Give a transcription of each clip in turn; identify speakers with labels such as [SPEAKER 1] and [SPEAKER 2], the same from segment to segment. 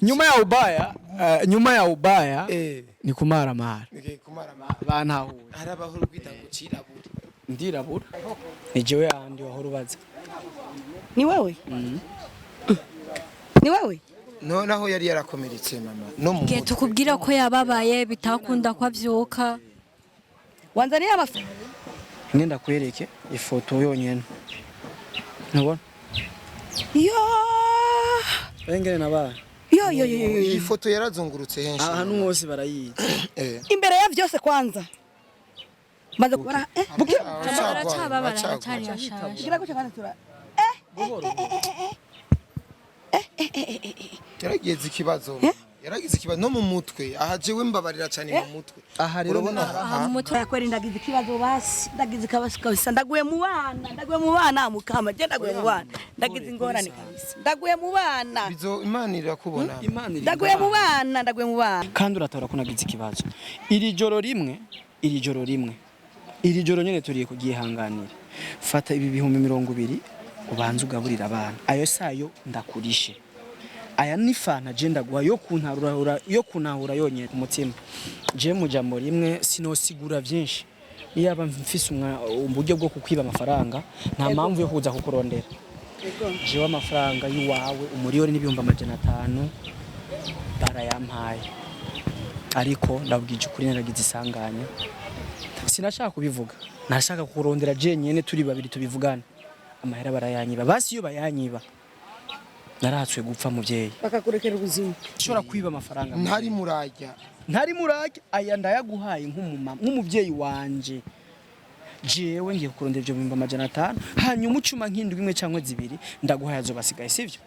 [SPEAKER 1] nyuma ya ubaya ni kumaramara bantahuye
[SPEAKER 2] arabahora kwita ngo cirabura
[SPEAKER 1] ndirabura ni jewe andi wahora ubaza
[SPEAKER 3] ni wewe ni wewe
[SPEAKER 2] naho yari yarakomeretse mama no mu
[SPEAKER 4] gihe tukubwira ko yababaye bitakunda ko avyuka
[SPEAKER 3] wanzaniye amafaranga
[SPEAKER 1] ngenda kwereke ifoto yonyene ntubona engene naba
[SPEAKER 3] yo
[SPEAKER 2] iyi foto yarazungurutse henshi
[SPEAKER 1] ahantu hose barayizi
[SPEAKER 3] imbere ya vyose kwanza maze kubara buke
[SPEAKER 4] baracababara cyari yashasha
[SPEAKER 3] gira guca kandi tura
[SPEAKER 2] yaragize ikibazo no mu mutwe aha jewe mbabarira cyane mu mutwe
[SPEAKER 1] aha rero
[SPEAKER 3] mu mutwe yakwera ndagize ikibazo basi ndagize kabasa ndaguye mu bana mukama je ndaguye mu bana ndagize ingorane kabisa ndaguye mu bana
[SPEAKER 2] bizo Imana irakubona
[SPEAKER 3] ndaguye mu bana
[SPEAKER 1] kandi uratora ko nagize ikibazo iri joro nyene turiye kugihanganira fata ibi bihumbi 200 ubanze ugaburira abana ayo sayo ndakurishe aya ni fana je ndagwa yo kunahura yonyene ku mutima je mu jambo rimwe sinosigura byinshi yaba mfise uburyo bwo kukwiba amafaranga nta mpamvu yo kuza kukurondera je amafaranga yiwawe umuriyoni n'ibihumbi 500 barayampaye ariko ndabwije ukuri naragize isanganya sinashaka kubivuga nashaka kurondera je nyene turi babiri tubivugana amahera barayanyiba basi yo bayanyiba narahatswe gupfa muvyeyi
[SPEAKER 3] bakakurekera ubuzima
[SPEAKER 1] shora kwiba amafaranga
[SPEAKER 2] ntari murajya
[SPEAKER 1] aya ndayaguhaye nk'umuvyeyi wanje jewe ngiye kurondera ibyo 500 hanyuma ucuma nk'indwi imwe cyangwa zibiri ndaguhaye azobasigaye sivyo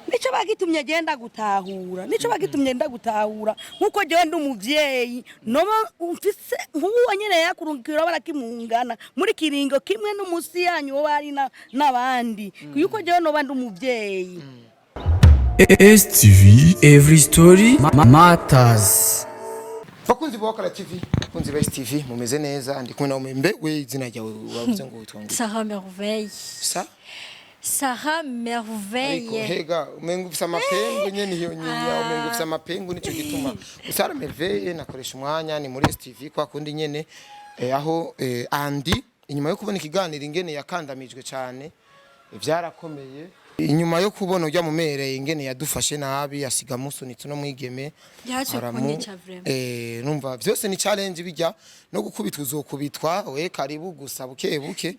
[SPEAKER 3] nico bagitumye genda gutahura nkuko je ndi umuvyeyi no umfise nk'uwo nyene yakurungikira barakimungana muri kiringo kimwe n'umusi yanyu wo bari nabandi yuko je no bandi umuvyeyi
[SPEAKER 5] STV Every Story Matters.
[SPEAKER 2] Bakunzi bwa TV, bakunzi ba STV mumeze neza ndi kumwe na umembe we izina ryawe wavuze ngo witwa
[SPEAKER 4] Sarah Merveille. Sarah Merveille.
[SPEAKER 2] Hega umengo ufisa mapengu nyene hiyo nyinya umengo ufisa mapengu nico gituma Sarah Merveille nakoresha umwanya ni muri STV kwa kundi nyene aho Andi inyuma yo kubona ikiganiro ingene yakandamijwe cyane byarakomeye inyuma yo kubona ujya mu mere ingene yadufashe nabi yasiga musunitse no mwigeme numva byose ni challenge bijya no gukubitwa uzokubitwa we karibu gusa buke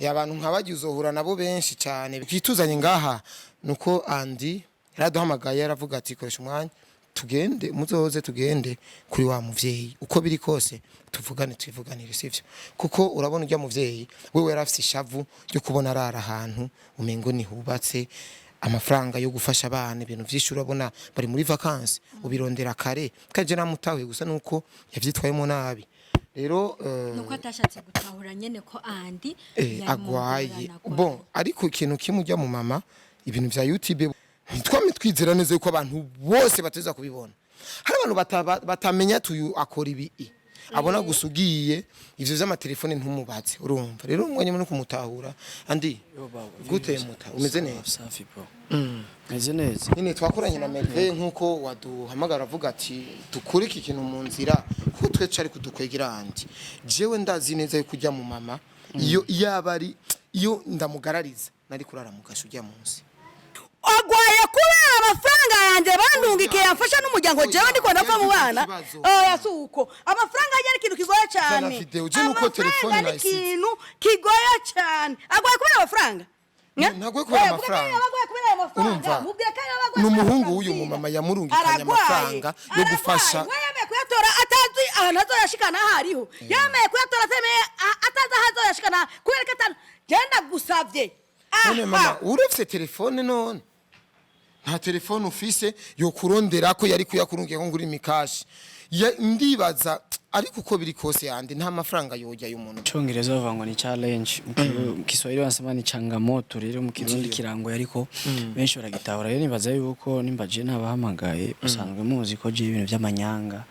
[SPEAKER 2] abantu nkabagiye uzohura nabo benshi cyane kwituzanye ngaha nuko Andi yaraduhamagaye yaravuga ati koresha umwanya tugende muzoze tugende kuri wa muvyeyi uko biri kose tuvuganire sivyo kuko urabona ujya muvyeyi wewe yarafise ishavu ryo kubona arara ahantu umengo ni hubatse amafaranga yo gufasha abana ibintu vyinshi urabona bari muri vacances ubirondera kare kaje namutawe gusa nuko yavyitwayemo nabi rero
[SPEAKER 4] nuko atashatse gutahura nyene ko Andi
[SPEAKER 2] agwaye bon ariko ikintu kimujya mu mama ibintu vya YouTube twame twizera neza yuko abantu bose bateza kubibona hari abantu batamenya tuyu akora ibi abona gusugiye ivyo vy'amatelefone ntumubatse urumva rero umwanya no kumutahura Andi gute muta umeze neza
[SPEAKER 1] safi bro meze neza
[SPEAKER 2] nyine twakoranye na Merve nkuko waduhamagara avuga ati dukure iki kintu mu nzira kuko twece ari kudukwegera Andi jewe ndazi neza yuko ujya mu mama iyo yabari iyo ndamugarariza nari kurara mu gasho munsi
[SPEAKER 3] agwaye kubera amafaranga yanjye bandungikiye yamfasha n'umuryango jewe ndiko ndapfa mu bana yasuko amafaranga yari ikintu kigoye cyane amafaranga ni ikintu kigoye cyane agwaye kubera amafaranga
[SPEAKER 2] nagwe kubera amafaranga urumva n'umuhungu w'uyu mu mama yamurungikanye amafaranga yo gufasha
[SPEAKER 3] yameye kuyatora atazi ahantu azoyashikana hariho yameye kuyatora atazi ahantu azoyashikana kubera ko genda gusavye
[SPEAKER 2] none mama urufise telefone none nta telefone ufise yo kurondera ko yari kuyakurungiye ngo nguri mikashi ndibaza ariko uko biri kose Andi nta mafaranga yojya y'umuntu
[SPEAKER 1] Cyongereza bavangwa ni challenge mu Kiswahili basema ni changamoto rero mu Kirundi kirango ariko benshi baragitahura rero nibaza yuko nimbaje nabahamagaye usanzwe muzi ko je ibintu by'amanyanga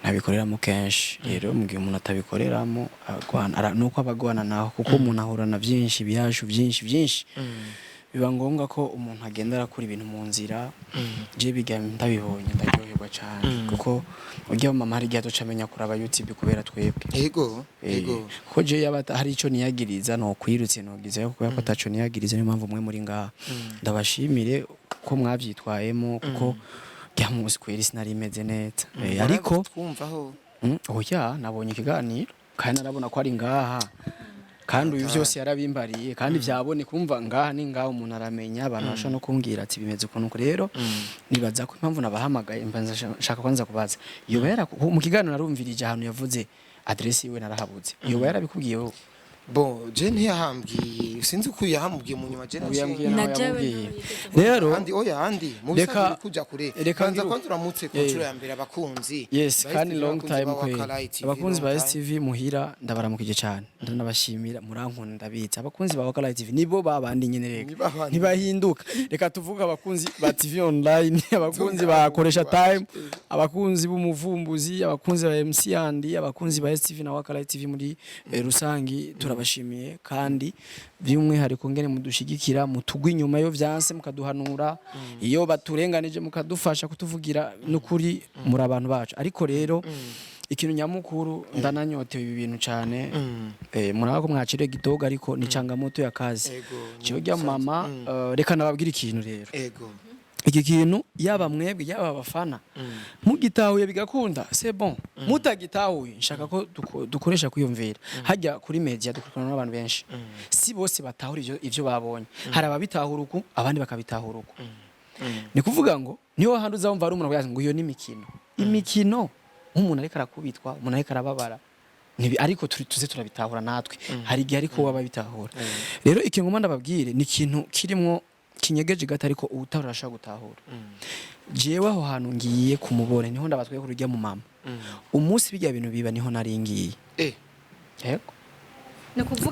[SPEAKER 1] nabikoreramo kenshi rero mu gihe umuntu atabikoreramo agwana nuko abagwana naho kuko umuntu ahura na byinshi byashu byinshi biba ngombwa ko umuntu agenda arakora ibintu mu nzira je bigamye ndabibonye ndaryoherwa cyane kuko urya mama hari gihe atocamenya kuraba YouTube kubera twebwe
[SPEAKER 2] yego
[SPEAKER 1] ko je yaba hari ico niyagiriza no kwirutse nogize kuko yako taco niyagiriza niyo mpamvu mwe muri ngaha ndabashimire ko mwavyitwayemo kuko byamuzi kweri sinari imeze neza ariko
[SPEAKER 2] twumvaho
[SPEAKER 1] oya nabonye ikiganiro kandi narabona ko ari ngaha kandi uyu byose yarabimbariye kandi byabone kumva ngaha ni ngaha umuntu aramenya abantu bashaka no kumbwira ati bimeze ukuntu rero nibaza ko impamvu nabahamagaye mbanza shaka kwanza kubaza yoba mu kiganiro narumvirije ahantu yavuze adresse yiwe narahabuze yoba yarabikubwiye wowe
[SPEAKER 2] bon je ntiyahambwiye sinzi ko yahambwiye mu nyuma je
[SPEAKER 1] nabwiye rero
[SPEAKER 2] andi oya andi mu bisabye kuja kure kanza kwanza uramutse ku nshuro ya mbere abakunzi
[SPEAKER 1] yes kandi long time kwe abakunzi ba STV muhira ndabaramukije cyane ndanabashimira murankunda ndabitse abakunzi ba Wakala TV nibo babandi nyene reka ntibahinduka reka tuvuga abakunzi ba TV online abakunzi ba Koresha Time abakunzi b'umuvumbuzi abakunzi ba MC andi abakunzi ba STV na Wakala TV muri rusangi bashimiye kandi by'umwihariko ngene mudushigikira mutugwa inyuma yo vyanse mukaduhanura iyo baturenganije mukadufasha kutuvugira n'ukuri muri abantu bacu ariko rero ikintu nyamukuru ndananyotewe ibi bintu cyane murako mwacire gitoga ariko ni changamoto ya kazi cyo rya mama reka nababwira ikintu rero iki kintu yaba mwebwe yaba abafana mugitahuye bigakunda c'est bon mutagitahuye nshaka ko dukoresha kwiyumvira hajya kuri media dukorana n'abantu benshi si bose batahura ivyo babonye hari ababitahura uku abandi bakabitahura uku ni kuvuga ngo niho handi uzamva ari umuntu yazi ngo iyo ni imikino umuntu ariko arakubitwa umuntu ariko arababara nibi ariko tuze turabitahura natwe hari igihe ariko waba bitahura rero ikintu ngoma ndababwire ni ikintu kirimo kinyegeje gato ariko utarasha gutahura jewe aho hantu ngiye kumubone niho ndabatwaye kurujya mu mama umunsi bijya bintu biba niho naringiye yego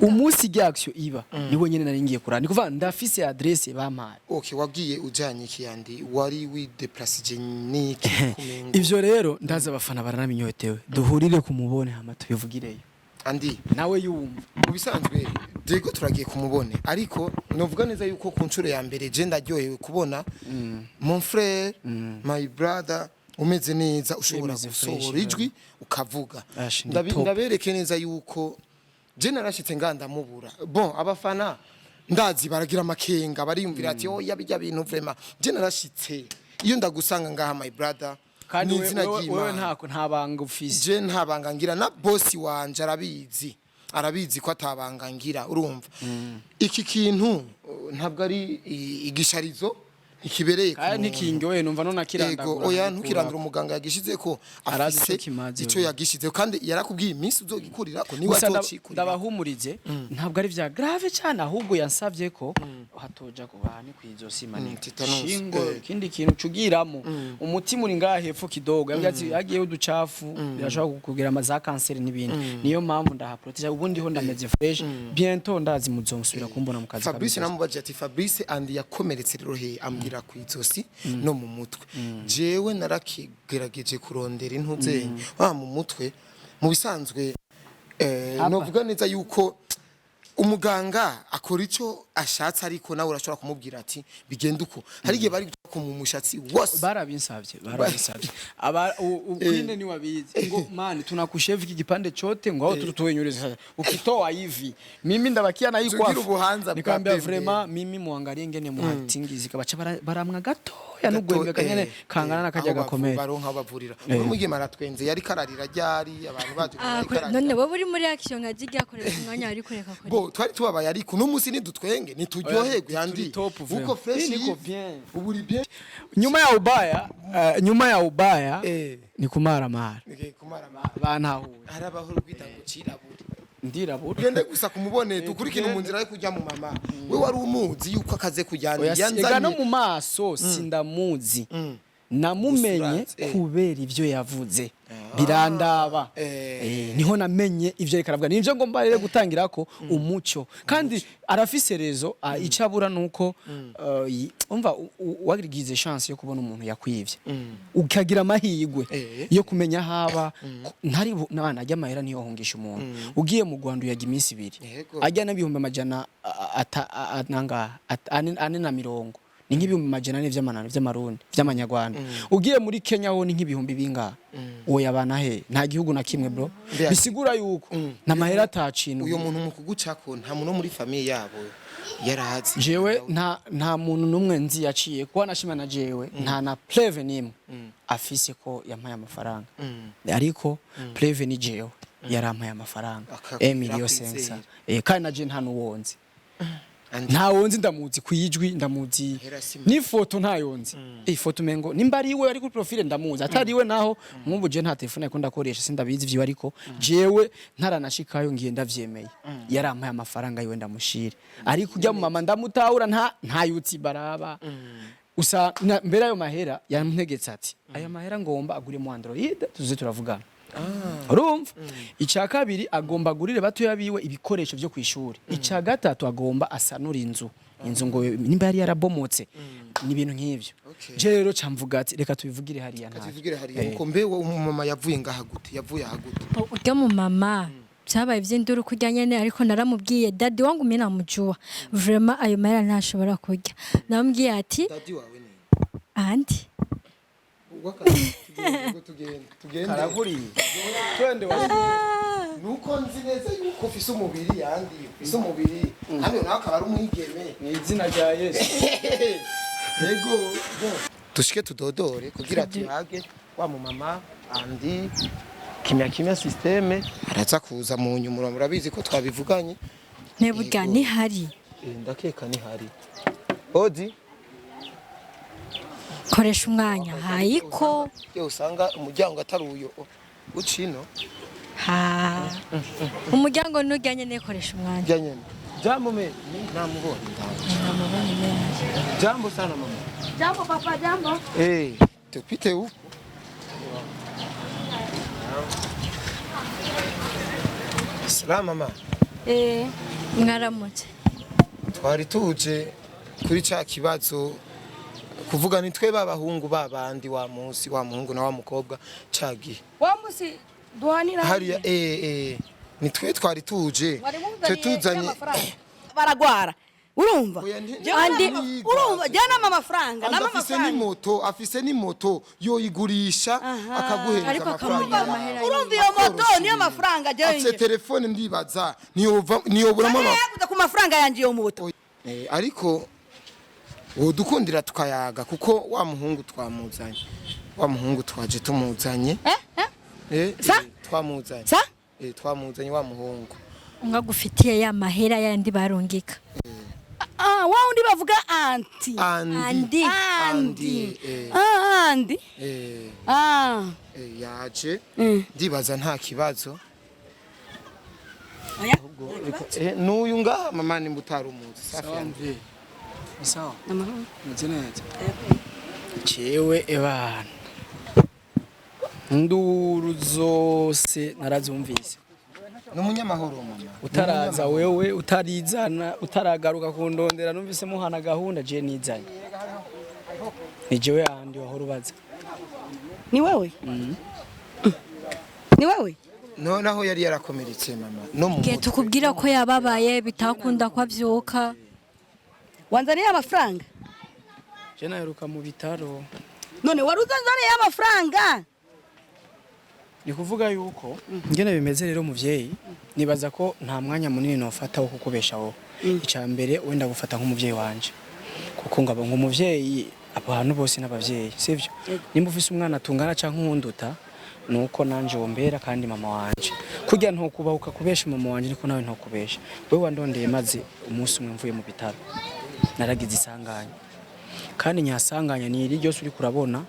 [SPEAKER 1] umunsi action iba niho nyene naringiye kurana ni kuva ndafise adresse bampaye
[SPEAKER 2] okay wagiye ujanye kiyandi wari wi deplace niki kumengo
[SPEAKER 1] ivyo rero ndaza abafana baranaminyotewe duhurire kumubone hama tubivugireyo
[SPEAKER 2] andi
[SPEAKER 1] nawe yumva
[SPEAKER 2] mubisanzwe Diego turagiye kumubone ariko novuga neza yuko ku nshuro ya mbere je ndaryohewe kubona mon frère my brother umeze neza ushobora gusohora ijwi ukavuga ndabereke neza yuko je narashitse ngandamubura bon abafana ndazi baragira amakenga bariyumvira ati oh yabijya bintu vraiment je narashitse iyo ndagusanga ngaha my brother
[SPEAKER 1] kandi wewe nta banga ufise
[SPEAKER 2] je nta banga ngira na boss wanje arabizi ko atabanga ngira urumva iki kintu ntabwo ari igisharizo ikibereye
[SPEAKER 1] kandi nikinge we numva none akirandagura
[SPEAKER 2] oya ntukirandura umuganga yagishize ko afise ico yagishize kandi yarakubwiye iminsi uzogikurira ko niwe atocikurira
[SPEAKER 1] ndabahumurize ntabwo ari vya grave cyane ahubwo yansavye ko hatoja kubane kwizosi maniki shingo kindi kintu cugiramo umutima uri ngahe hepfo kidogo yagiye uducafu birashobora kukugira amaza cancer n'ibindi niyo mpamvu ndahaprotege ubundi ho ndameze fresh bientôt ndazi muzonsubira kumbona mu kazi
[SPEAKER 2] Fabrice namubaje ati Fabrice andi yakomeretse rero he ambwira kwizosi no mu mutwe jewe narakigerageje kurondera intuze mu mutwe mu bisanzwe novuga neza yuko umuganga akora ico ashatse ariko nawe urashobora kumubwira ati bigenda uko hari gihe bari ku mushatsi wose
[SPEAKER 1] barabinsavye ukwine ni wabizi ngo mani tunakusheva iki gipande chote ngo aho tutuwenyureza ukitoa hivi mimi ndabakia na hii kwafu nikamwambia vraiment mimi muangalie ngene muhatingizi kabacha baramwa gato yanugwembe kanyene kangana nakaja gakomeye
[SPEAKER 2] baronka bavurira umugime maratwenze yari kararira ryari abantu baje
[SPEAKER 4] none wowe uri muri action nkajya koresha umwanya ari kureka
[SPEAKER 2] bo twari tubabaye ariko no musi nidutwenge nituryoherwe yandi uko fresh niko bien uburi bien
[SPEAKER 1] nyuma ya ubaya ni kumaramara bantahuye
[SPEAKER 2] arabahoro kwita gucirabura
[SPEAKER 1] ndirabura
[SPEAKER 2] gende gusa kumubone dukurikira mu nzira yo kujya mu mama we wari umuzi yuko akaze kujyana
[SPEAKER 1] yanzanye no mu maso sindamuzi namumenye kubera ivyo yavuze birandaba niho namenye ivyo reka ravuga nivyo ngomba rero gutangira ko umuco kandi arafise rezo icabura nuko umva wagirigize chance yo kubona umuntu yakwivye ukagira amahirwe yo kumenya haba ntari nabana ajya amahera niyo hongesha umuntu ugiye mu Rwanda yaga iminsi 2 ajya nabihumba amajana nanga ane na mirongo ni nk'ibihumbi amajana ane vy'amanana vy'amarundi vy'amanyarwanda ugiye muri Kenya ho ni nk'ibihumbi binga oya bana he nta gihugu na kimwe bro bisigura yuko na mahera atacintu
[SPEAKER 2] uyo muntu mu kugucako nta muntu muri famille yabo yarazi
[SPEAKER 1] jewe nta muntu numwe nzi yaciye kwa nashima na jewe nta na preve nimwe afise ko yampaye amafaranga ariko preve ni jewe yarampaye amafaranga Emilio Sensa kandi naje nta nuwonzi nta wonzi ndamuzi kwijwi ndamuzi ni foto nta yonzi foto mengo nimba ari we ari kuri profile ndamuzi atari we naho mwumvu je nta telefone ko ndakoresha sindabizi vyo ariko jewe ntaranashikayo ngiye ndavyemeye yarampaye amafaranga yiwe ndamushire ariko ujya mu mama ndamutahura nta yutsi baraba usa mbere ayo mahera yantegetse ati aya mahera ngomba agure mu Android tuze turavugana urumva icya kabiri agomba agurire batoya biwe ibikoresho byo kwishuri icya gatatu agomba asanura inzu ngo nimba yari yarabomotse ni ibintu nk'ivyo je rero camvuga ati reka tubivugire hariya nta
[SPEAKER 2] tubivugire hariya uko mbewe umumama yavuye ngaha gute yavuye ahagute
[SPEAKER 4] urya mu mama byabaye vy'induru kurya nyene ariko naramubwiye dadi wangu mena mujua vraiment ayo mahera ntashobora kurya namubwiye ati
[SPEAKER 2] dadi wawe ni
[SPEAKER 4] andi
[SPEAKER 2] tugende karaguriye twende nuko nzi neza yuko ufise umubiri yandi ufise umubiri hano nakaba ari umwigeme
[SPEAKER 1] ni izina rya Yesu
[SPEAKER 2] yego tushike tudodore kugira tuyage wa mu mama andi kimya systeme araza kuza mu nyumura murabizi ko twabivuganye
[SPEAKER 4] neburya ni hari
[SPEAKER 2] ndakeka ni hari odi
[SPEAKER 4] koresha umwanya hayiko
[SPEAKER 2] yo usanga umuryango atari uyo ucino
[SPEAKER 4] umuryango nujyanye ne koresha umwanya
[SPEAKER 2] jyanye jambo me namubonye jambo sana mama
[SPEAKER 3] Jambo papa jambo
[SPEAKER 2] tupite huko salama mama
[SPEAKER 4] mwaramutse
[SPEAKER 2] twari tuje kuri ca kibazo kuvuga ni twe babahungu babandi wa munsi wa muhungu na wa mukobwa cagiye
[SPEAKER 3] wa musi duhanira
[SPEAKER 2] hariya ni twe twari tuje twe tuzanye
[SPEAKER 3] baragwara urumva
[SPEAKER 2] andi
[SPEAKER 3] urumva jana amafaranga
[SPEAKER 2] afise ni moto yoyigurisha akaguhereza amafaranga
[SPEAKER 3] urumva iyo moto niyo mafaranga je
[SPEAKER 2] afise telefone ndibaza niyoburamo
[SPEAKER 3] ku mafaranga yanje iyo moto
[SPEAKER 2] ariko dukundira tukayaga kuko wa muhungu twamuzanye wa muhungu twaje tumuzanye twamuzanye twamuzanye wa muhungu
[SPEAKER 4] ungagufitiye ya mahera yandi barungika
[SPEAKER 3] wa undi bavuga anti
[SPEAKER 2] yaje ndibaza nta kibazo n'uyu ngaha mama nimba utarumuzi safi
[SPEAKER 1] sawa meze neza cewe ebana nduru zose narazumvise
[SPEAKER 2] n'umunyamahoro mama
[SPEAKER 1] utaraza wewe utarizana utaragaruka kundondera numvise muhana gahunda je nizanye ni jewe andi wahora ubaza
[SPEAKER 3] ni wewe ni wewe
[SPEAKER 2] naho yari yarakomeretse mama no mu
[SPEAKER 4] gihe tukubwira ko yababaye bitakunda ko avyuka
[SPEAKER 3] wanzaniye amafaranga
[SPEAKER 1] je naheruka mu bitaro
[SPEAKER 3] none waruzanzaniye amafaranga
[SPEAKER 1] ni kuvuga yuko ngene bimeze rero muvyeyi nibaza ko nta mwanya munini nofata wo kukubeshaho icambere wenda gufata nk'umuvyeyi wanje kuko ngabo nk'umuvyeyi abantu bose n'abavyeyi sivyo nimba ufise umwana tungana canke unduta nuko nanje wombera kandi mama wanje kurya nto kubahuka kubesha mama wanje niko nawe nto kubesha wewe wandondeye maze umunsi umwe mvuye mu bitaro naragize isanganya kandi nyasanganya ni iri ryose uri kurabona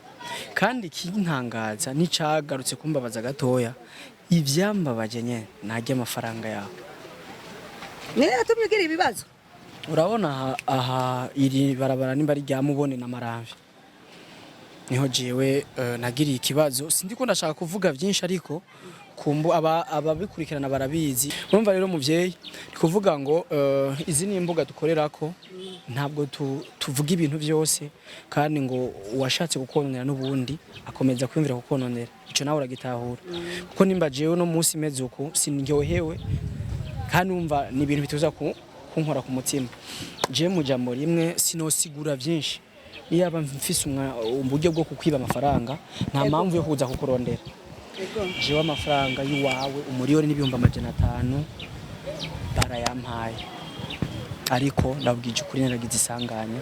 [SPEAKER 1] kandi kintangaza nicagarutse kumbabaza gatoya ivyambabaje nye najye amafaranga yawe
[SPEAKER 3] nene atumyigira ibibazo
[SPEAKER 1] urabona aha iri barabara nimba ari ryamubone na maramvi niho jewe nagiriye ikibazo sindi ko ndashaka kuvuga byinshi ariko kumbu ababikurikirana barabizi urumva rero muvyeyi kuvuga ngo izi ni imbuga dukorerako ntabwo tuvuga ibintu byose kandi ngo washatse gukononera n'ubundi akomeza kwimvira gukononera ico nawe uragitahura kuko nimba jewe no munsi meze uko sinryohewe kandi umva ni ibintu bituza kunkora ku mutima je mu jambo rimwe sinosigura byinshi iyaba mfise uburyo bwo kukwiba amafaranga nta mpamvu yo kuza kukurondera jewe amafaranga y'uwawe umuriyoni n'ibihumbi 500 barayampaye ariko ndabwije ukuri naragize isanganya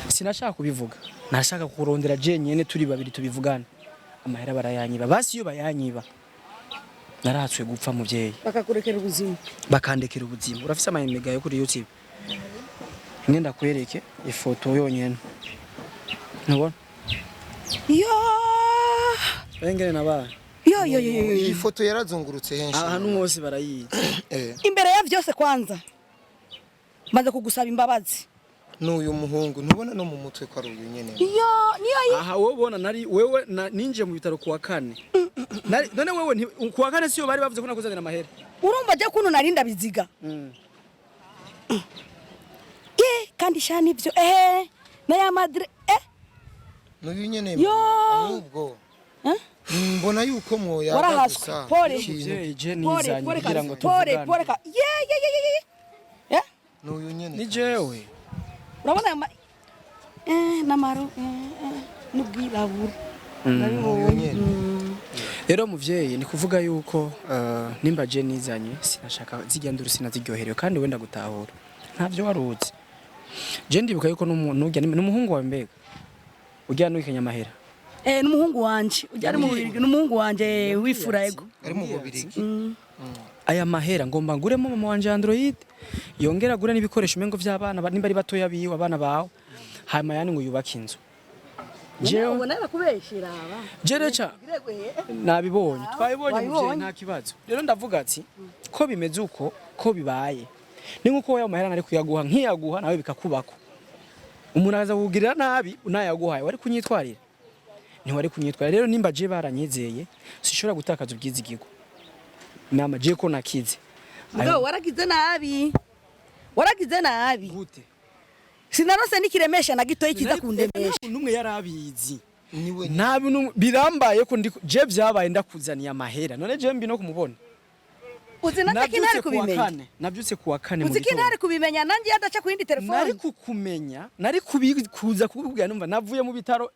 [SPEAKER 1] sinashaka kubivuga nashaka kukurondera je nyene turi babiri tubivugana amahera barayanyiba basi iyo bayanyiba narahatswe gupfa muvyeyi
[SPEAKER 3] bakakurekera ubuzima
[SPEAKER 1] bakandekera ubuzima urafise amayemega yo kuri YouTube ngenda kwereke ifoto yonyene nubona
[SPEAKER 3] yo
[SPEAKER 1] Engene naba
[SPEAKER 3] yo
[SPEAKER 2] iyi foto yarazungurutse henshi
[SPEAKER 1] ahantu hose barayizi
[SPEAKER 3] imbere ya vyose kwanza maze kugusaba imbabazi
[SPEAKER 2] n'uyu muhungu ntubona no mu mutwe ko ari uyu nyene
[SPEAKER 3] yo niyo
[SPEAKER 1] aha wowe bona nari wewe ninje mu bitaro kuwa kane none wewe kuwa kane siyo bari bavuze ko nakuzanira amahera
[SPEAKER 3] urumva je kuno narinda biziga kandi shani ivyo na ya madre
[SPEAKER 2] n'uyu nyene
[SPEAKER 3] yo
[SPEAKER 2] ahubwo mbona yuko mwoya
[SPEAKER 3] warahaswe pole
[SPEAKER 1] je nizanye kugira ngo tuvugane
[SPEAKER 3] pole ye
[SPEAKER 2] n'uyu nyene
[SPEAKER 1] ni jewe
[SPEAKER 3] urabona namaro n'ubwirabura
[SPEAKER 2] n'uyu nyene
[SPEAKER 1] rero muvyeyi ni kuvuga yuko nimba je nizanye sinashaka zigenda urusina ziryoherewe kandi wenda gutahura ntavyo waruzi je ndibuka yuko n'umuhungu wa mbega ujya n'ukenya amahera
[SPEAKER 3] n'umuhungu wanje ujya ari mu Bubiligi n'umuhungu wanje wifura ego
[SPEAKER 2] ari mu Bubiligi
[SPEAKER 1] aya mahera ngomba nguremo mama wanje Android yongera gure n'ibikoresho mengo vy'abana nimba ari batoya biwe abana bawe hama yani ngo yubaka inzu jewe
[SPEAKER 3] ubona bakubeshira aba
[SPEAKER 1] jerecha nabibonye twabibonye muvyeyi nta kibazo rero ndavuga ati ko bimeze uko ko bibaye ni nkuko waya mahera nari kuyaguha nkiyaguha nawe bikakubako umuntu aza kugirira nabi unayaguhaye wari kunyitwarira ntiwari kunyitwarira rero nimba je baranyizeye sishobora gutakaza ubwizigigo nama je ko nakize
[SPEAKER 3] ngo waragize nabi
[SPEAKER 1] gute
[SPEAKER 3] sinarose nikiremesha na gitoyi kiza kundemesha
[SPEAKER 1] numwe yarabizi nabi birambaye ko je byabaye ndakuzaniye amahera none je mbi no kumubona
[SPEAKER 3] uzi nataki ntari kubimenya
[SPEAKER 1] nabyutse kuwa kane
[SPEAKER 3] uzi ki ntari kubimenya nanjye yadaca ku yindi telefone
[SPEAKER 1] nari kukumenya nari kubikuza kukubwira numva navuye mu bitaro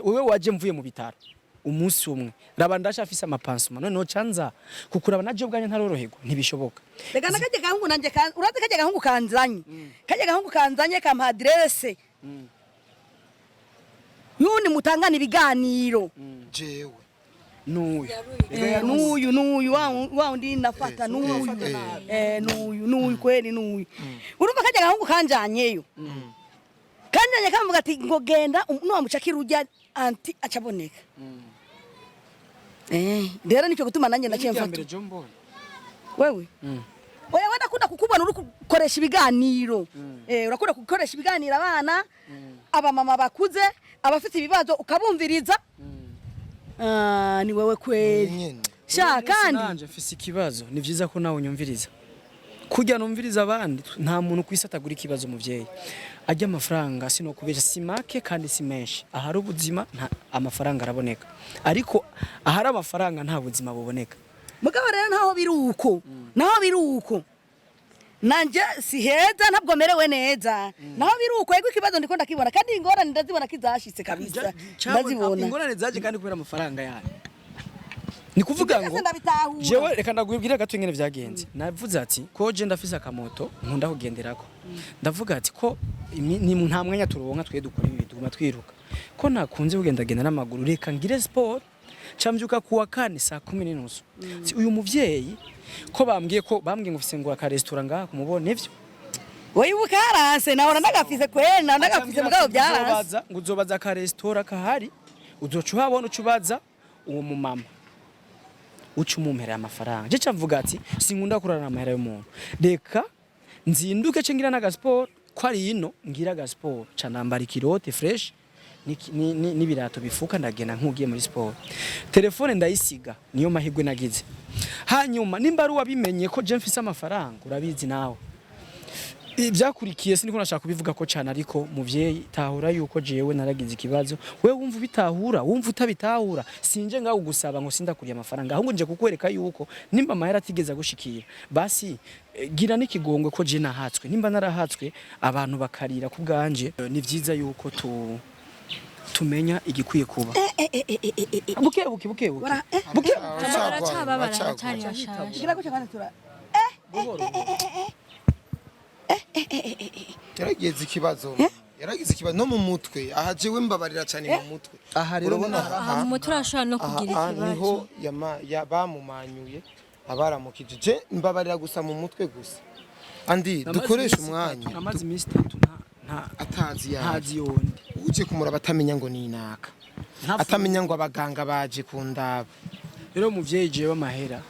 [SPEAKER 1] wewe waje mvuye mu bitaro umunsi umwe raba ndashafise amapansuma none no canza kukuraba naje bwanye ntaroroherwa ntibishoboka
[SPEAKER 3] rega nakaje gahungu nanje uraze kaje gahungu kanzanye kaje gahungu kanzanye kampa adresse yuni mutangana ibiganiro
[SPEAKER 2] jewe
[SPEAKER 3] nuyu wa undi nafata nuyu kweli nuyu urumva kaje gahungu kanjanyeyo kanjanye kamuvuga ati ngo genda no mucakira ujya anti acaboneka rero nicyo gutuma nanjye naciye mfata wewe oya wenda kunda kukubona uri gukoresha ibiganiro urakunda gukoresha ibiganiro abana aba mama bakuze abafite ibibazo ukabumviriza ni wewe kweli sha kandi
[SPEAKER 1] nanje mfise ikibazo ni vyiza ko nawe unyumviriza kujya numviriza abandi nta muntu kwisatagura ikibazo muvyeyi ajya amafaranga sino kubesha simake kandi si menshi ahari ubuzima amafaranga araboneka ariko ahari amafaranga nta buzima buboneka
[SPEAKER 3] mugabo rero naho biruko nanje si heza ntabwo merewe neza naho biruko yego ikibazo ndiko ndakibona kandi ingorane ndazibona kizashitse kabisa ndazibona
[SPEAKER 1] ingorane zaje kandi kubera amafaranga yayo ni kuvuga ngo jewe reka ndagubwira gato ingene vyagenze navuze ati ko je ndafise akamoto nkunda kugenderako ndavuga ati ko ni nta mwanya turonka twe dukora ibi tuguma twiruka ko nakunze kugendagenda n'amaguru reka ngire sport cambyuka kuwa kane saa 10:30 uyu muvyeyi ko bambwiye ngo ufise ngo aka restaurant ngaha kumubona ivyo
[SPEAKER 3] oyi bukaranse naona ndagafise kwena ndagafise mugabo byaranse
[SPEAKER 1] ngo uzobaza aka restaurant kahari uzoca uhabona ucubaza uwo mumama ucumumpera amafaranga je camvuga ati sinkunda kurana amahera y'umuntu reka nzinduke ce ngira naga sport ko ari ino ngira ga sport ca nambara ikirote fresh n'ibirato bifuka ndagenda nk'ugiye muri sport. Telefone ndayisiga niyo mahigwe nagize. Hanyuma nimba ari wabimenye ko je mfise amafaranga urabizi nawe. Ibyakurikiye siniko nashaka kubivuga ko cyane ariko muvyeyi tahura yuko jewe naragize ikibazo we wumva bitahura wumva utabitahura sinje ngaho gusaba ngo sindakuriye amafaranga ahubwo nje kukwereka yuko nimba mahera atigeza gushikira basi gira n'ikigongwe ko je nahatswe nimba narahatswe abantu bakarira ku bwanje ni vyiza yuko tumenya igikwiye kuba buke
[SPEAKER 2] yaragize ikibazo no mu mutwe aha jewe mbabarira cyane mu mutwe
[SPEAKER 1] aha rero
[SPEAKER 4] mu mutwe urashobora no kugira
[SPEAKER 2] niho bamumanyuye abaramukije je mbabarira gusa mu mutwe gusa andi dukoresha umwanya
[SPEAKER 1] amazi iminsi 3 nta
[SPEAKER 2] atazi yondi uje kumura batamenya ngo ni inaka atamenya ngo abaganga baje kundaba
[SPEAKER 1] rero muvyeyi jewe Amahera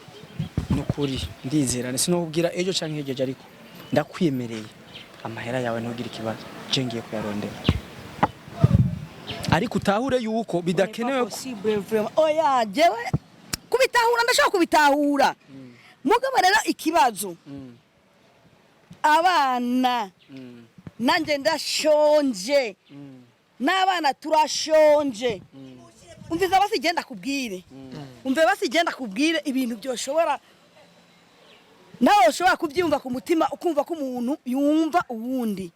[SPEAKER 1] nukuri ndizerane sinokubwira ejo canke ejo ariko ndakwemereye amahera yawe ntugira ikibazo je ngiye kuyarondera ariko utahure yuko bidakenewe
[SPEAKER 3] oya jewe kubitahura ndashaka kubitahura mugabo rero ikibazo abana nanje ndashonje n'abana turashonje umviza basigenda kubwire umve basigenda kubwire ibintu byoshobora nawe ushobora kubyumva ku mutima ukumva ko umuntu yumva uwundi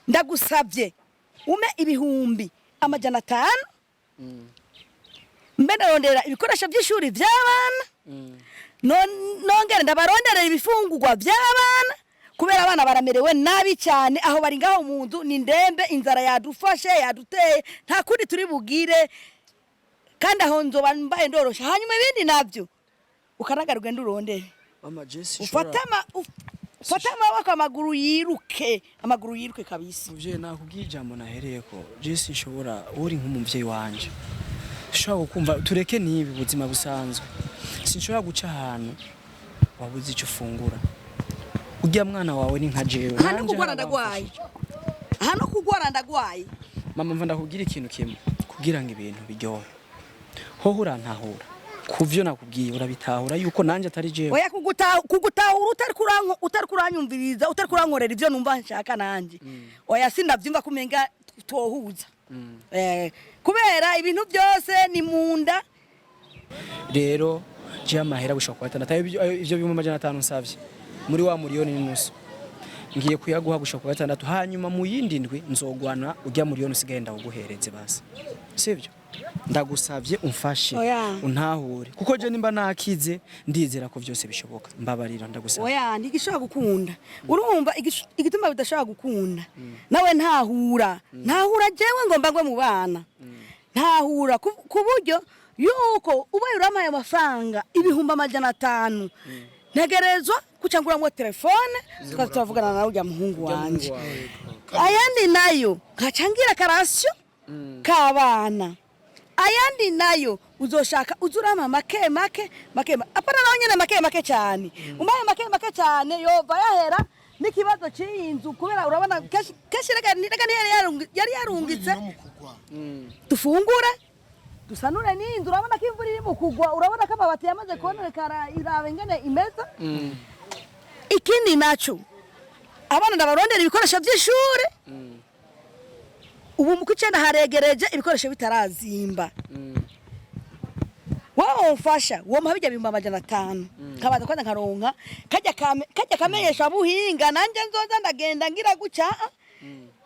[SPEAKER 3] ndagusabye ume 500 mbe narondera ibikoresho by'ishuri by'abana nongera ndabaronderera ibifungurwa by'abana kubera abana baramerewe nabi cyane aho bari ngaho mu nzu ni ndembe inzara yadufashe yaduteye nta kundi turi bugire kandi aho nzoba mbaye ndorosha hanyuma ibindi nabyo ukanagarugwe ndurondere
[SPEAKER 1] Mama Jesse
[SPEAKER 3] Fatama wako amaguru yiruke kabisa.
[SPEAKER 1] Muvye nakubwiye ijambo nahereye ko Jesse nshobora uri nk'umuvyeyi wanje. Shobora kumva tureke nibi buzima busanzwe. Sinshobora guca ahantu wabuze icyo fungura. Ugiye mwana wawe ni nka jewe.
[SPEAKER 3] Hano kugwara ndagwaye.
[SPEAKER 1] Mama mva ndakubwira ikintu kimwe kugira ngo ibintu biryohe. Ho urantahura. Kuvyo nakubwiye urabitahura yuko nanje atari jewe.
[SPEAKER 3] Oya kugutahura utari kuranyumviriza utari kurankorera ivyo numva nshaka nanje. Oya sindavyumva kumenga tohuza. Kubera ibintu byose ni munda.
[SPEAKER 1] Rero je Amahera gushaka kwatana ivyo bimo 500 nsavye. Muri wa miliyoni n'nusu. Ngiye kuyaguha gushaka kwatandatu hanyuma mu yindi ndwi nzogwana ujya miliyoni usigenda uguhereze basi. Sivyo? Ndagusavye umfashe untahure kuko je nimba nakize ndizera ko byose bishoboka mbabarira ndagusavye
[SPEAKER 3] oya ndigishaka gukunda urumva igituma bidashaka gukunda nawe ntahura jewe ngomba ngwe mu bana ntahura ku buryo yuko ubaye uramaye amafaranga 500 ntegerezwa kucanguramwo telefone tukavugana nawe ujya muhungu wanje ayandi nayo nkacangira karasyo kabana ayandi nayo uzoshaka uzurama make apana naho nyene make cyane umaye make cyane yova yahera n'ikibazo cy'inzu kubera urabona keshi rega yari yarungitse tufungure dusanure n'inzu urabona ko imvura iri mu kugwa urabona ko amabati yamaze kononekara irabe ngene imeza ikindi naco abana ndabarondera ibikoresho by'ishuri ubu mukicenda haregereje ibikoresho bitarazimba wao mfasha wo mabijya 500 kabaza kwanda nkaronka kajya kamenyesha buhinga nanje nzoza ndagenda ngira guca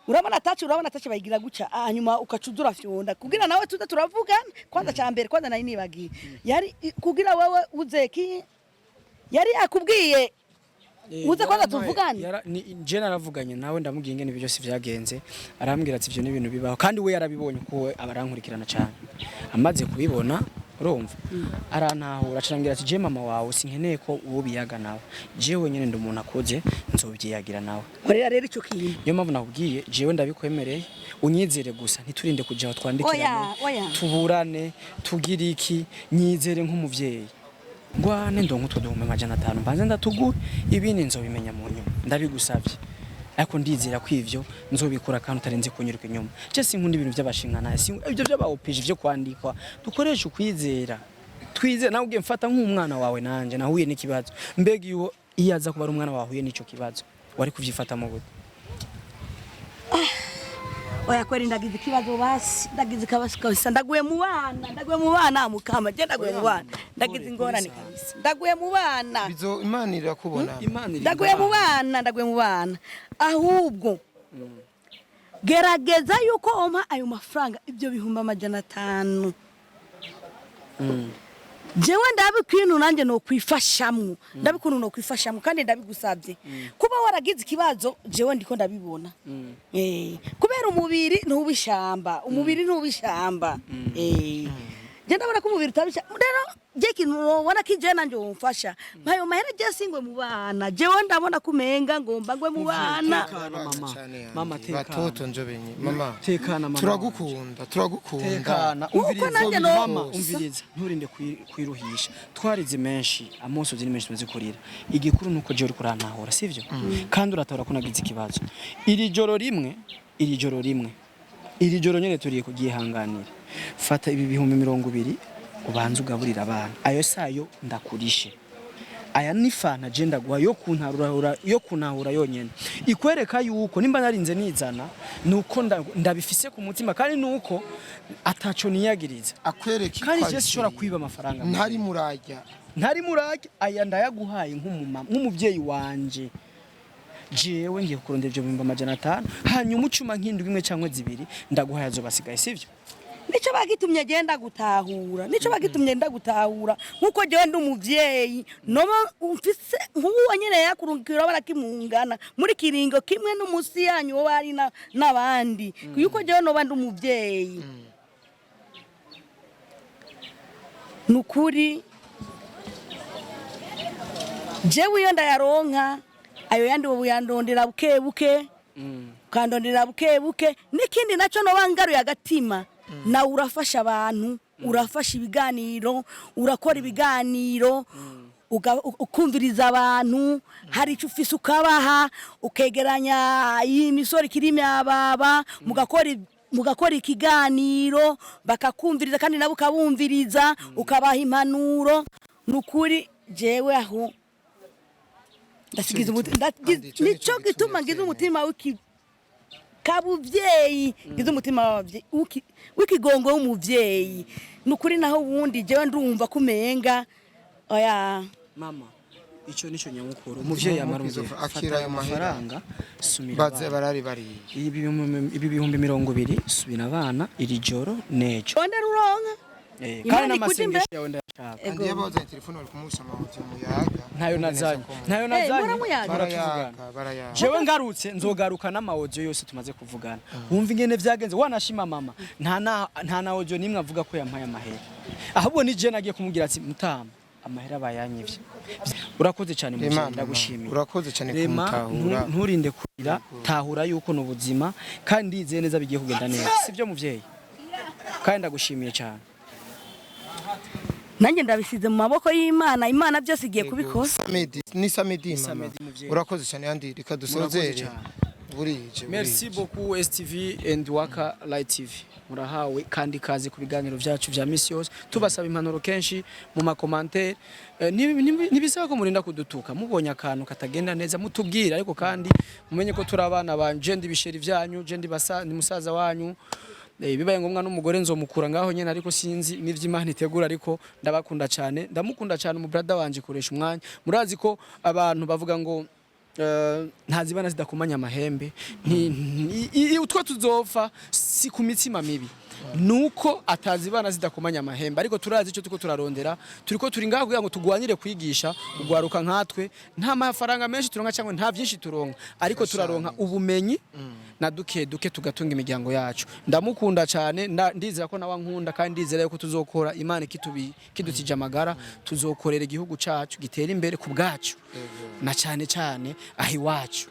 [SPEAKER 3] urabona tachi bayigira guca hanyuma ukacudura fyonda kugira nawe tuza turavugana kwanza cyambere kwanza nari nibagiye yari kugira wewe uzeki yari akubwiye Muze kwanza tuvugane.
[SPEAKER 1] Je naravuganye nawe ndamubwiye ngene byose vyagenze arambwira ati ivyo ni ibintu bibaho kandi we yarabibonye ko abarankurikirana cyane amaze kubibona urumva arantahura acirambwira ati je mama wawe sinkeneye ko uwo biyaga nawe jewe nyene ndi umuntu akoze nzobyiyagira nawe
[SPEAKER 3] korera rero ico kintu
[SPEAKER 1] niyo mpamvu nakubwiye jewe ndabikwemereye unyizere gusa ntiturinde kuja aho twandikirane tuburane tugira iki nyizere nk'umuvyeyi ngwane ndonko 500 mbanze ndatugura ibindi nzobimenya mu nyuma ndabigusavye ariko ndizera ko ivyo nzobikora kandi utarenze kunyiruka inyuma je sinkunda ibintu by'abashingana ibyo by'abaopije byo kwandikwa dukoresha ukwizera twize nawe ugiye mfata nk'umwana wawe nanje nahuye n'ikibazo mbega iyo aza kuba ari umwana wahuye n'ico kibazo wari kuvyifata mu gute
[SPEAKER 3] oya kweli ndagize ikibazo basi ndagize kabasa ndaguye mu bana mukama je ndaguye mu bana ndagize ingorane kabisa ndaguye mu bana
[SPEAKER 2] bizo Imana irakubona
[SPEAKER 3] ndaguye mu bana ahubwo gerageza yuko ompa ayo mafaranga ibyo bihumba 500 jewe ndabikwintu nanje no kwifashamwe ndabikuntu no kwifashamwe kandi ndabigusabye kuba waragize ikibazo jewe ndiko ndabibona kubera umubiri ntubishamba je ndabona ko umubiri utabishamba rero je kintu ubona kije nanje umfasha mpayo mahera je singwe mu bana jewe ndabona kumenga ngomba ngwe mu bana
[SPEAKER 1] mama tekana
[SPEAKER 2] batoto njobenye mama
[SPEAKER 1] tekana mama
[SPEAKER 2] turagukunda
[SPEAKER 1] tekana umviriza nturinde kwiruhisha twarize menshi amoso ziri menshi tuzikurira igikuru nuko je uri kurantahora sivyo kandi uratora kunagize ikibazo iri joro nyene turiye kugihanganira fata ibi bihumbi 200 ubanza ugaburira abana ayo sayo ndakurishe aya ni fana je ndagwa yo kunahura yonyene ikwereka yuko nimba narinze nizana nuko ndabifise ku mutima kandi nuko ataco niyagiriza
[SPEAKER 2] akwereka
[SPEAKER 1] kandi je sishora kwiba amafaranga
[SPEAKER 2] ntari murajya
[SPEAKER 1] aya ndayaguhaye nk'umuvyeyi wanje jewe ngiye kurondera ibyo bihumbi 500 hanyuma ucuma nk'indwi imwe cyangwa zibiri ndaguhaye azobasigaye sivyo
[SPEAKER 3] nico bagitumye genda gutahura nkuko jewe ndi umuvyeyi no umfise nkuwo nyene yakurungikira barakimungana muri kiringo kimwe n'umusi yanyu wo bari nabandi yuko jewe no bandi umuvyeyi nukuri jewe iyo ndayaronka ayo yandi bo yandondera bukebuke kandondera bukebuke nikindi naco no bangaruye agatima na urafasha abantu urafasha ibiganiro urakora ibiganiro ukumviriza abantu hari icyo ufise ukabaha ukegeranya iyi misoro kirime ababa mugakora ikiganiro bakakumviriza kandi nabo ukabumviriza ukabaha impanuro nukuri jewe aho ndasigize nico gituma ngize umutima kabuvyeyi ngize umutima w'abavyeyi w'ikigongo w'umuvyeyi nukuri naho wundi jewe ndumva kumenga oya
[SPEAKER 1] mama ico nico nyamukuru umuvyeyi amara
[SPEAKER 2] akira ayo mafaranga
[SPEAKER 1] sumira
[SPEAKER 2] baze barari
[SPEAKER 1] ibi bihumbi 200 subira abana iri joro nejo
[SPEAKER 3] onde ruronka
[SPEAKER 1] kandi n'amasengesho yawe ndashaka
[SPEAKER 2] andi yabaza telefone bari kumusha amahuti muyaga
[SPEAKER 1] ntayo nazanye
[SPEAKER 3] barayaga
[SPEAKER 1] jewe ngarutse nzogaruka n'amawojo yose tumaze kuvugana wumva ingene vyagenze wanashima mama nta na audio nimwe avuga ko yampaye amahera ahubwo ni je nagiye kumubwira ati mutama amahera bayanyivye urakoze cyane mu ndagushimiye
[SPEAKER 2] urakoze cyane kumutahura
[SPEAKER 1] nturinde kurira tahura yuko no buzima kandi ndizeye neza bigiye kugenda neza sivyo muvyeyi kandi ndagushimiye cyane
[SPEAKER 3] nanjye ndabisize mu maboko y'Imana Imana byose igiye kubikora
[SPEAKER 2] ni samedi mama urakoze cyane yandi reka dusozere burije
[SPEAKER 1] merci beaucoup STV and Waka Light TV murahawe kandi kaze ku biganiro byacu bya misi yose tubasaba impanuro kenshi mu makomantere nibisaba ko murinda kudutuka mubonye akantu katagenda neza mutubwira ariko kandi mumenye ko turi abana banje ndi bisheri byanyu je ndi ni musaza wanyu bibaye ngombwa n'umugore nzomukura ngaho nyene ariko sinzi n'ivy'Imana itegura ariko ndabakunda cyane ndamukunda cyane mu brother wanje Koreshumwanya murazi ko abantu bavuga ngo ntazibana zidakumanya amahembe utwo tuzopfa si ku mitsima mibi nuko atazibana zidakumanya amahembe ariko turazi icyo tuko turarondera turiko turi ngaho kugira ngo tugwanyire kwigisha ugwaruka nkatwe nta mafaranga menshi turonka cyangwa nta byinshi turonka ariko turaronka ubumenyi na duke tugatunga imiryango yacu ndamukunda cyane ndizera ko nawe nkunda kandi ndizera ko tuzokora Imana kidutije amagara tuzokorera igihugu cacu gitera imbere ku bwacu na cyane cyane ahi wacu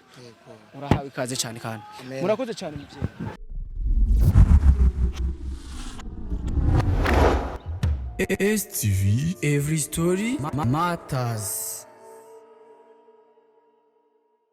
[SPEAKER 1] urahawe ikaze cyane kandi murakoze cyane muvyeyi
[SPEAKER 5] STV, every story matters.